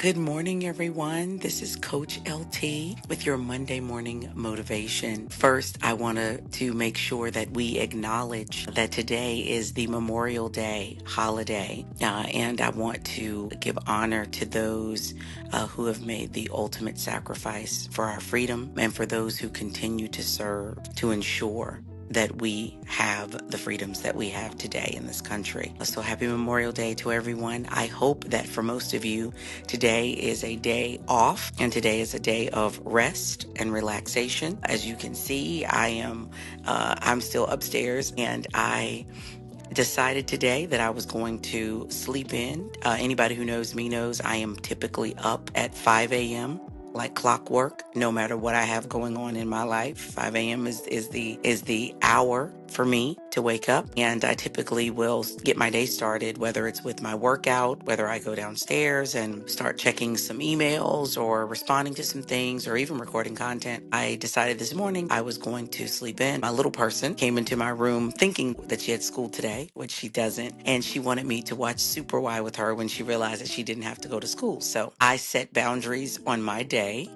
Good morning, everyone. This is Coach LT with your Monday morning motivation. First, I want to make sure that we acknowledge that today is the Memorial Day holiday, and I want to give honor to those who have made the ultimate sacrifice for our freedom and for those who continue to serve to ensure that we have the freedoms that we have today in this country. So happy Memorial Day to everyone. I hope that for most of you, today is a day off and today is a day of rest and relaxation. As you can see, I'm still upstairs and I decided today that I was going to sleep in. Anybody who knows me knows I am typically up at 5 a.m. like clockwork, no matter what I have going on in my life. 5 a.m. is the hour for me to wake up, and I typically will get my day started, whether it's with my workout, whether I go downstairs and start checking some emails or responding to some things or even recording content. I decided this morning I was going to sleep in. My little person came into my room thinking that she had school today, which she doesn't, and she wanted me to watch Super Y with her when she realized that she didn't have to go to school. So I set boundaries on my day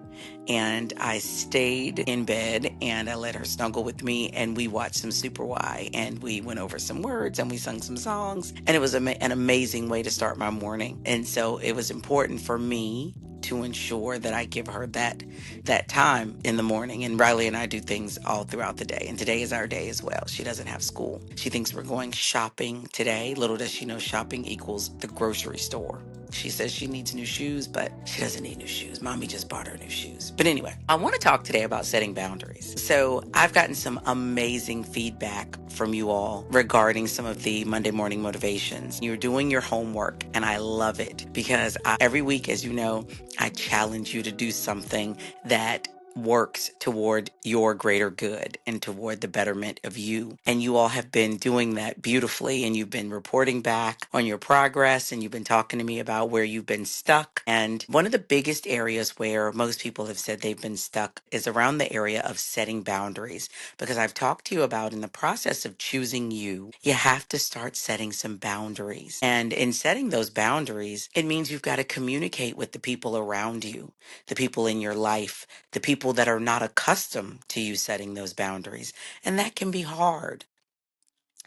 and I stayed in bed and I let her snuggle with me and we watched some Super Y and we went over some words and we sung some songs, and it was an amazing way to start my morning. And so it was important for me to ensure that I give her that time in the morning. And Riley and I do things all throughout the day. And today is our day as well. She doesn't have school. She thinks we're going shopping today. Little does she know shopping equals the grocery store. She says she needs new shoes, but she doesn't need new shoes. Mommy just bought her new shoes. But anyway, I want to talk today about setting boundaries. So I've gotten some amazing feedback from you all regarding some of the Monday morning motivations. You're doing your homework and I love it because every week, as you know, I challenge you to do something that works toward your greater good and toward the betterment of you. And you all have been doing that beautifully, and you've been reporting back on your progress, and you've been talking to me about where you've been stuck. And one of the biggest areas where most people have said they've been stuck is around the area of setting boundaries. Because I've talked to you about in the process of choosing you, you have to start setting some boundaries. And in setting those boundaries, it means you've got to communicate with the people around you, the people in your life, the people that are not accustomed to you setting those boundaries. And that can be hard.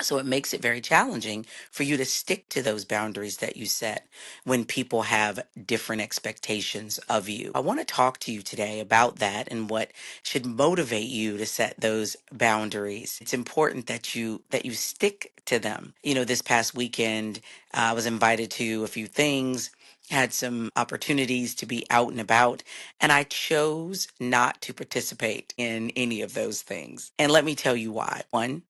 So it makes it very challenging for you to stick to those boundaries that you set when people have different expectations of you. I want to talk to you today about that and what should motivate you to set those boundaries. It's important that you stick to them. You know, this past weekend, I was invited to a few things, had some opportunities to be out and about, and I chose not to participate in any of those things. And let me tell you why. One,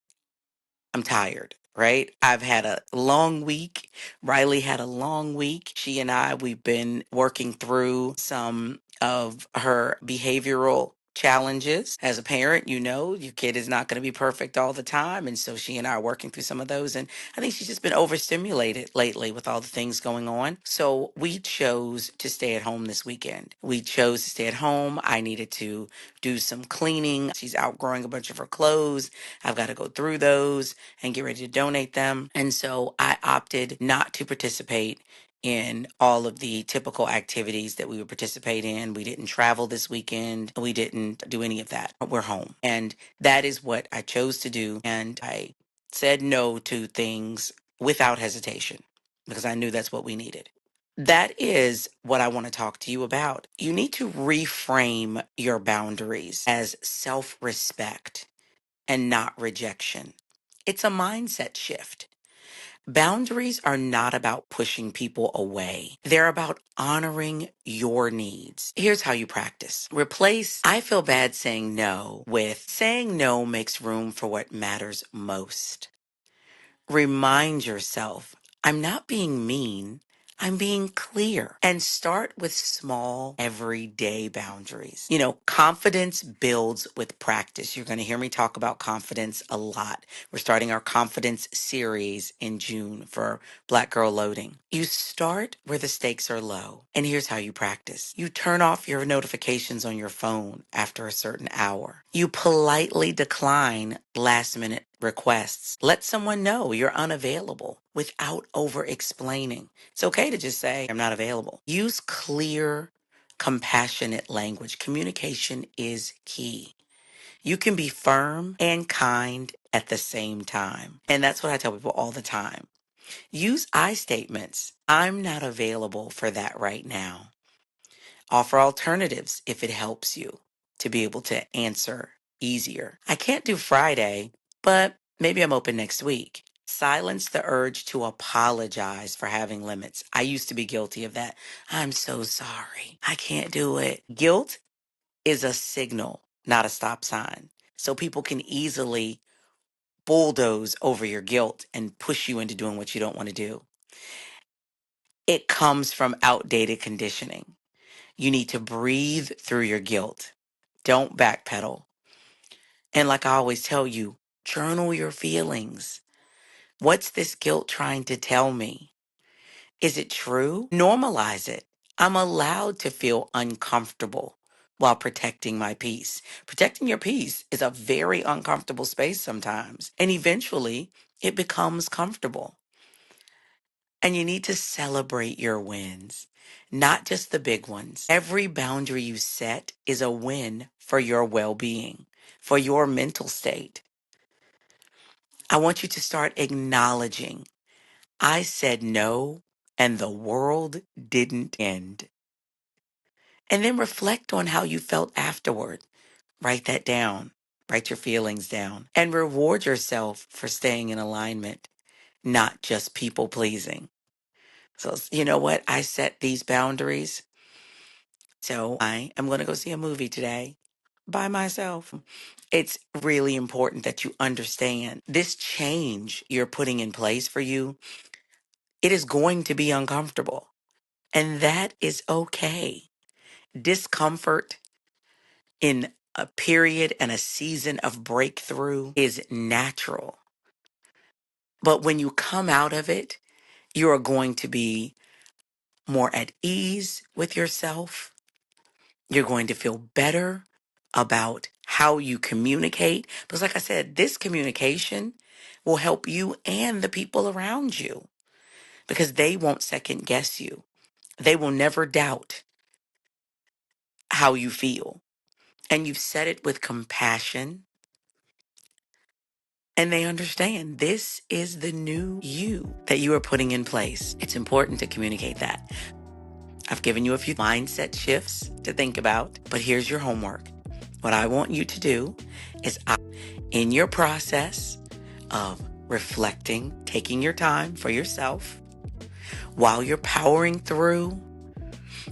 I'm tired, right? I've had a long week. Riley had a long week. She and we've been working through some of her behavioral challenges. As a parent, you know, your kid is not going to be perfect all the time. And so she and I are working through some of those. And I think she's just been overstimulated lately with all the things going on. So we chose to stay at home this weekend. We chose to stay at home. I needed to do some cleaning. She's outgrowing a bunch of her clothes. I've got to go through those and get ready to donate them. And so I opted not to participate in all of the typical activities that we would participate in. We didn't travel this weekend. We didn't do any of that. We're home. And that is what I chose to do. And I said no to things without hesitation because I knew that's what we needed. That is what I want to talk to you about. You need to reframe your boundaries as self-respect and not rejection. It's a mindset shift. Boundaries are not about pushing people away. They're about honoring your needs. Here's how you practice. Replace "I feel bad saying no" with "saying no makes room for what matters most." Remind yourself, I'm not being mean, I'm being clear. And start with small, everyday boundaries. You know, confidence builds with practice. You're going to hear me talk about confidence a lot. We're starting our confidence series in June for Black Girl Loading. You start where the stakes are low. And here's how you practice. You turn off your notifications on your phone after a certain hour. You politely decline last minute requests. Let someone know you're unavailable without over explaining. It's okay to just say, I'm not available. Use clear, compassionate language. Communication is key. You can be firm and kind at the same time. And that's what I tell people all the time. Use I statements. I'm not available for that right now. Offer alternatives if it helps you to be able to answer easier. I can't do Friday, but maybe I'm open next week. Silence the urge to apologize for having limits. I used to be guilty of that. I'm so sorry. I can't do it. Guilt is a signal, not a stop sign. So people can easily bulldoze over your guilt and push you into doing what you don't want to do. It comes from outdated conditioning. You need to breathe through your guilt. Don't backpedal. And like I always tell you, journal your feelings. What's this guilt trying to tell me? Is it true? Normalize it. I'm allowed to feel uncomfortable while protecting my peace. Protecting your peace is a very uncomfortable space sometimes. And eventually it becomes comfortable. And you need to celebrate your wins, not just the big ones. Every boundary you set is a win for your well being, for your mental state. I want you to start acknowledging I said no and the world didn't end. And then reflect on how you felt afterward. Write that down. Write your feelings down and reward yourself for staying in alignment, not just people pleasing. So, you know what? I set these boundaries. So I am going to go see a movie today by myself. It's really important that you understand this change you're putting in place for you. It is going to be uncomfortable, and that is okay. Discomfort in a period and a season of breakthrough is natural. But when you come out of it, you are going to be more at ease with yourself. You're going to feel better about how you communicate. Because, like I said, this communication will help you and the people around you because they won't second guess you. They will never doubt how you feel. And you've said it with compassion, and they understand this is the new you that you are putting in place. It's important to communicate that. I've given you a few mindset shifts to think about, but here's your homework. What I want you to do is in your process of reflecting, taking your time for yourself, while you're powering through,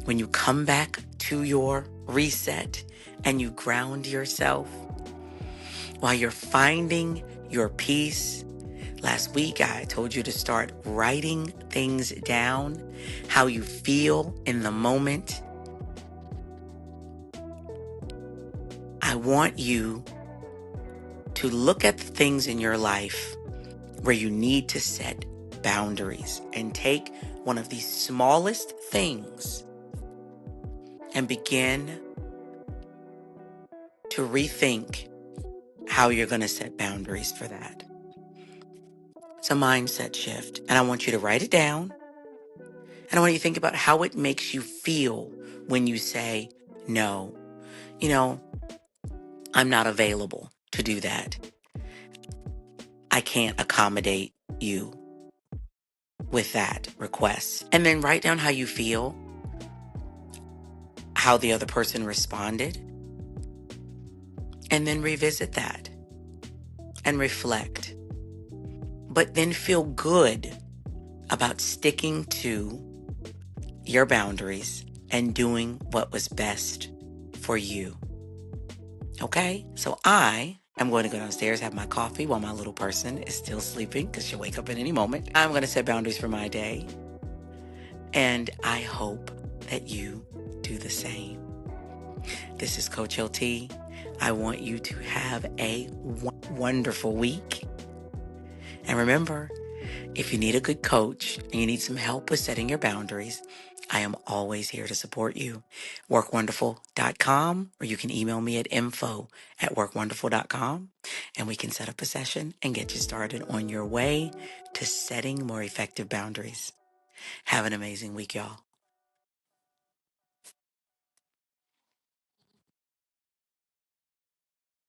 when you come back to your reset and you ground yourself, while you're finding your peace. Last week, I told you to start writing things down, how you feel in the moment. I want you to look at the things in your life where you need to set boundaries and take one of the smallest things and begin to rethink how you're going to set boundaries for that. It's a mindset shift, and I want you to write it down. And I want you to think about how it makes you feel when you say no. You know, I'm not available to do that. I can't accommodate you with that request. And then write down how you feel, how the other person responded, and then revisit that and reflect. But then feel good about sticking to your boundaries and doing what was best for you. Okay? So I am going to go downstairs, have my coffee while my little person is still sleeping because she'll wake up at any moment. I'm going to set boundaries for my day. And I hope that you do the same. This is Coach LT. I want you to have a wonderful week. And remember, if you need a good coach and you need some help with setting your boundaries, I am always here to support you. Workwonderful.com, or you can email me at info@workwonderful.com, and we can set up a session and get you started on your way to setting more effective boundaries. Have an amazing week, y'all.